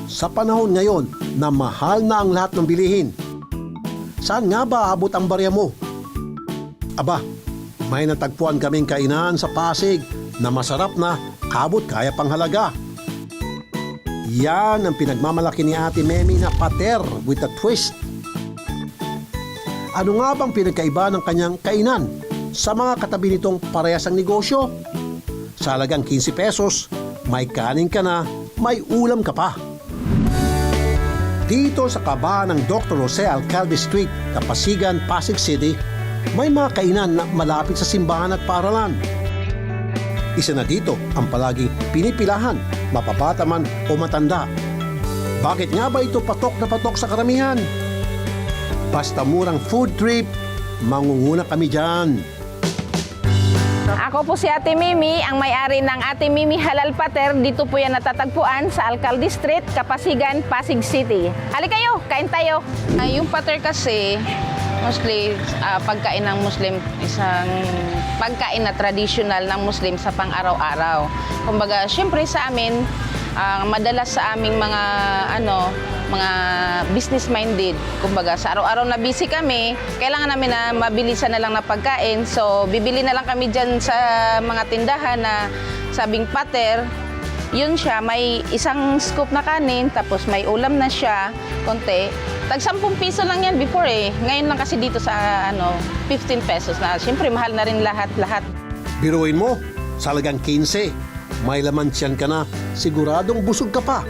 Sa panahon ngayon na mahal na ang lahat ng bilihin, saan nga ba aabot ang barya mo? Aba, may natagpuan kaming kainan sa Pasig na masarap na abot kaya pang halaga. Yan ang pinagmamalaki ni Ate Memi na pater with a twist. Ano nga bang pinagkaiba ng kanyang kainan sa mga katabi nitong parehas ang negosyo? Sa halagang 15 pesos, may kanin ka na, may ulam ka pa. Dito sa kabahan ng Dr. Jose Alcalde Street, Kapasigan, Pasig City, may mga kainan na malapit sa simbahan at paaralan. Isa na dito ang palaging pinipilahan, mapabata man o matanda. Bakit nga ba ito patok na patok sa karamihan? Basta murang food trip, mangunguna kami dyan. Ako po si Ate Mimi, ang may-ari ng Ate Mimi Halal Pater. Dito po yan natatagpuan sa Alcalde Street, Kapasigan, Pasig City. Halika kayo, kain tayo. Yung pater kasi, mostly pagkain ng Muslim, isang pagkain na traditional ng Muslim sa pang-araw-araw. Kumbaga, syempre sa amin, madalas sa aming mga mga business-minded. Kumbaga, sa araw-araw na busy kami, kailangan namin na mabilisan na lang na pagkain. So, bibili na lang kami dyan sa mga tindahan na sabing pater. Yun siya, may isang scoop na kanin, tapos may ulam na siya, konti. Tag 10 piso lang yan before eh. Ngayon lang kasi dito sa 15 pesos na. Siyempre, mahal na rin lahat-lahat. Biruin mo, sa halagang 15, may laman tiyan ka na, siguradong busog ka pa.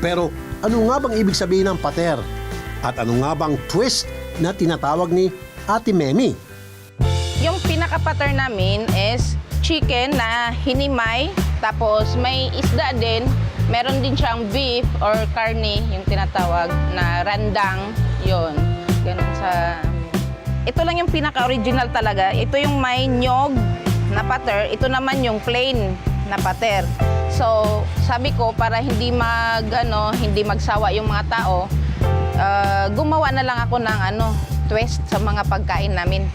Pero ano nga bang ibig sabihin ng pater? At ano nga bang twist na tinatawag ni Ate Memi? Yung pinaka-pater namin is chicken na hinimay, tapos may isda din. Meron din siyang beef or karne, yung tinatawag na randang. Yun, ganun sa... Ito lang yung pinaka-original talaga. Ito yung may nyog na pater. Ito naman yung plain na pater. So, sabi ko, para hindi magsawa yung mga tao, gumawa na lang ako ng twist sa mga pagkain namin.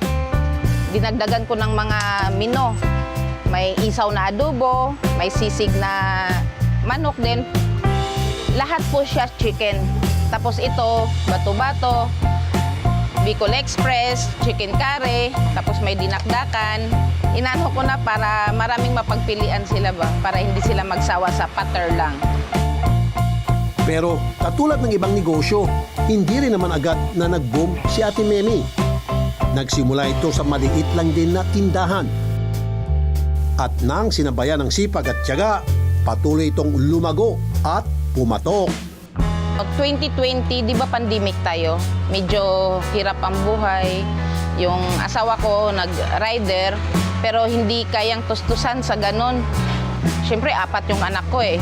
Dinagdagan ko ng mga mino. May isaw na adobo, may sisig na manok din. Lahat po siya chicken. Tapos ito, bato-bato, Bicol Express, chicken curry, tapos may dinakdakan. Inaano ko na para maraming mapagpilian sila ba, para hindi sila magsawa sa pater lang. Pero katulad ng ibang negosyo, hindi rin naman agad na nag-boom si Ate Memi. Nagsimula ito sa maliit lang din na tindahan. At nang sinabayan ng sipag at tiyaga, patuloy itong lumago at pumatok. 2020, di ba pandemic tayo? Medyo hirap ang buhay. Yung asawa ko nag-rider, pero hindi kayang tustusan sa ganun. Siyempre, 4 yung anak ko eh.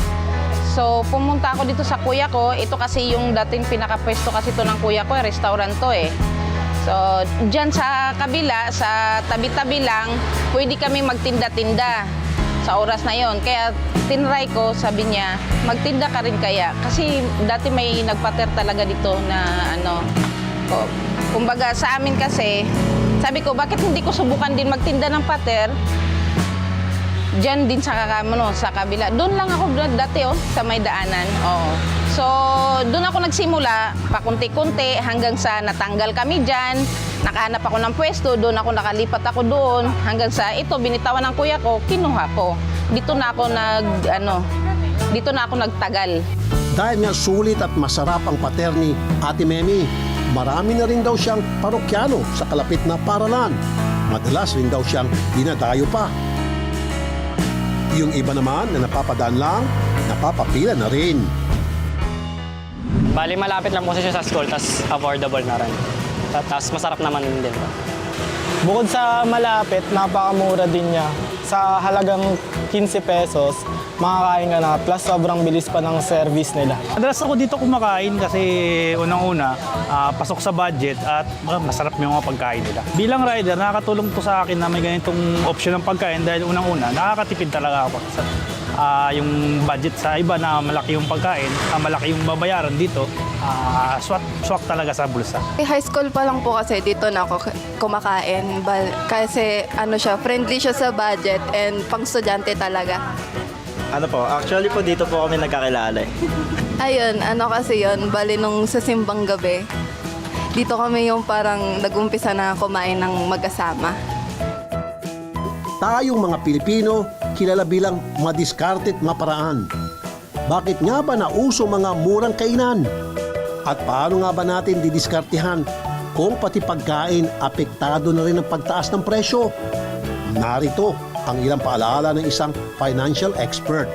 So, pumunta ako dito sa kuya ko. Ito kasi yung dating pinakapwesto kasi ito ng kuya ko, restaurant to eh. So, dyan sa kabila, sa tabi-tabi lang, pwede kami magtinda-tinda sa oras na yon. Kaya tinry ko, sabi niya, magtinda ka rin kaya. Kasi dati may nagpater talaga dito na kumbaga sa amin kasi, sabi ko, bakit hindi ko subukan din magtinda ng pater? Diyan din sa kabila. Doon lang ako dati sa may daanan. Oo. So, doon ako nagsimula, pakunti-kunti, hanggang sa natanggal kami dyan. Nakahanap ako ng pwesto, doon ako nakalipat ako doon. Hanggang sa ito, binitawan ng kuya ko, kinuha ko. Dito na ako nagtagal. Dahil nga sulit at masarap ang pater ni Ate Memi, marami na rin daw siyang parokyano sa kalapit na paralan. Madalas rin daw siyang dinadayo pa. Yung iba naman na napapadaan lang, napapapila na rin. Bali, malapit lang po siya sa school, tas affordable na rin. Tapos masarap naman din. Bukod sa malapit, napakamura din niya. Sa halagang 15 pesos, makakain ka na. Plus, sobrang bilis pa ng service nila. Madalas ako dito kumakain kasi unang-una, pasok sa budget at masarap yung mga pagkain nila. Bilang rider, nakakatulong to sa akin na may ganitong option ng pagkain dahil unang-una, nakakatipid talaga ako. Yung budget sa iba na malaki yung pagkain, malaki yung babayaran dito, swak talaga sa bulsa. High school pa lang po kasi dito na ako kumakain. Kasi friendly siya sa budget and pang estudyante talaga. Ano po, actually po dito po kami nagkakilala eh. Ayun, ano kasi yun, bali nung sa simbang gabi, dito kami yung parang nag-umpisa na kumain ng magkasama. Tayong mga Pilipino, kilala bilang madiskarte at maparaan. Bakit nga ba nauso mga murang kainan? At paano nga ba natin didiskartehan kung pati pagkain apektado na rin ang pagtaas ng presyo? Narito ang ilang paalaala ng isang financial expert.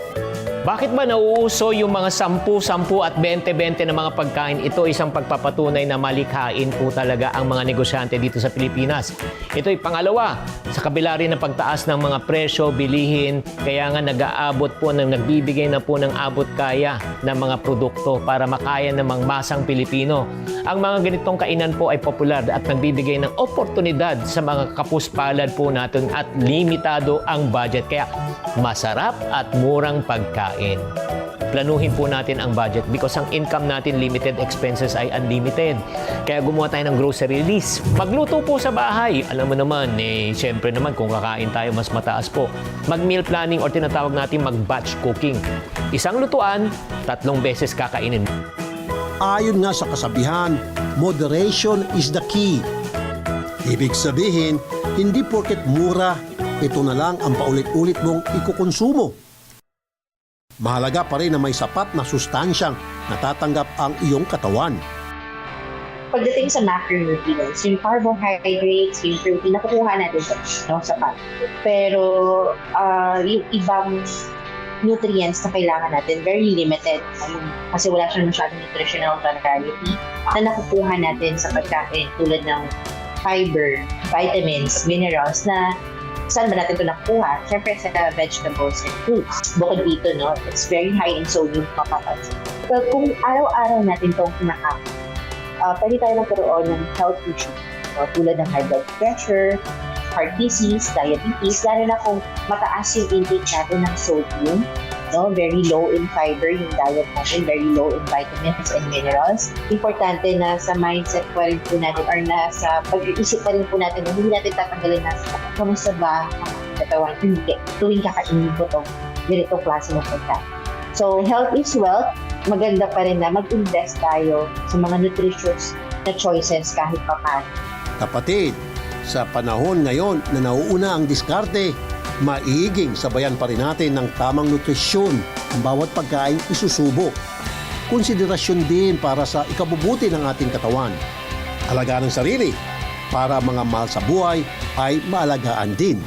Bakit ba nauuso yung mga 10-10 at 20-20 na mga pagkain? Ito isang pagpapatunay na malikhain po talaga ang mga negosyante dito sa Pilipinas. Ito'y pangalawa, sa kabila rin ng pagtaas ng mga presyo, bilihin, kaya nga nag-aabot po, nagbibigay na po ng abot kaya ng mga produkto para makaya ng mga masang Pilipino. Ang mga ganitong kainan po ay popular at nagbibigay ng oportunidad sa mga kapuspalad po natin at limitado ang budget. Kaya masarap at murang pagkain. Planuhin po natin ang budget because ang income natin limited, expenses ay unlimited. Kaya gumawa tayo ng grocery list. Magluto po sa bahay. Alam mo naman, siyempre naman kung kakain tayo mas mataas po. Mag-meal planning or tinatawag natin mag-batch cooking. Isang lutuan, 3 beses kakainin. Ayon nga sa kasabihan, moderation is the key. Ibig sabihin, hindi porket mura, ito na lang ang paulit-ulit mong ikukonsumo. Mahalaga pa rin na may sapat na sustansyang natatanggap ang iyong katawan. Pagdating sa macronutrients, yung carbohydrates, yung protein, nakukuha natin sa sapat. Pero yung ibang nutrients na kailangan natin, very limited. Kasi wala siyang masyadong nutritional variety na nakukuha natin sa pagkain tulad ng fiber, vitamins, minerals na saan ba natin ito nakukuha? Siyempre sa vegetables and fruits. Bukod dito, no, it's very high in sodium mapapansin. So kung araw-araw natin itong kinakain, pwede tayo magkaroon ng health issues. No? Tulad ng high blood pressure, heart disease, diabetes, lalo na kung mataas yung intake natin ng sodium, no? Very low in fiber yung diet natin, very low in vitamins and minerals. Importante na sa mindset pa rin po natin or na sa pag-iisip pa rin po natin na hindi natin tatanggalin na kamusta ba ang katawan, hindi. Tuwing kakainin ko itong ganitong klase ng pagkain. So, health is wealth. Maganda pa rin na mag-invest tayo sa mga nutritious na choices kahit pa paano. Kapatid, sa panahon ngayon na nauuna ang diskarte, maiging sabayan pa rin natin ng tamang nutrisyon ang bawat pagkain isusubok. Konsiderasyon din para sa ikabubuti ng ating katawan. Alagaan ng sarili para mga mahal sa buhay ay maalagaan din.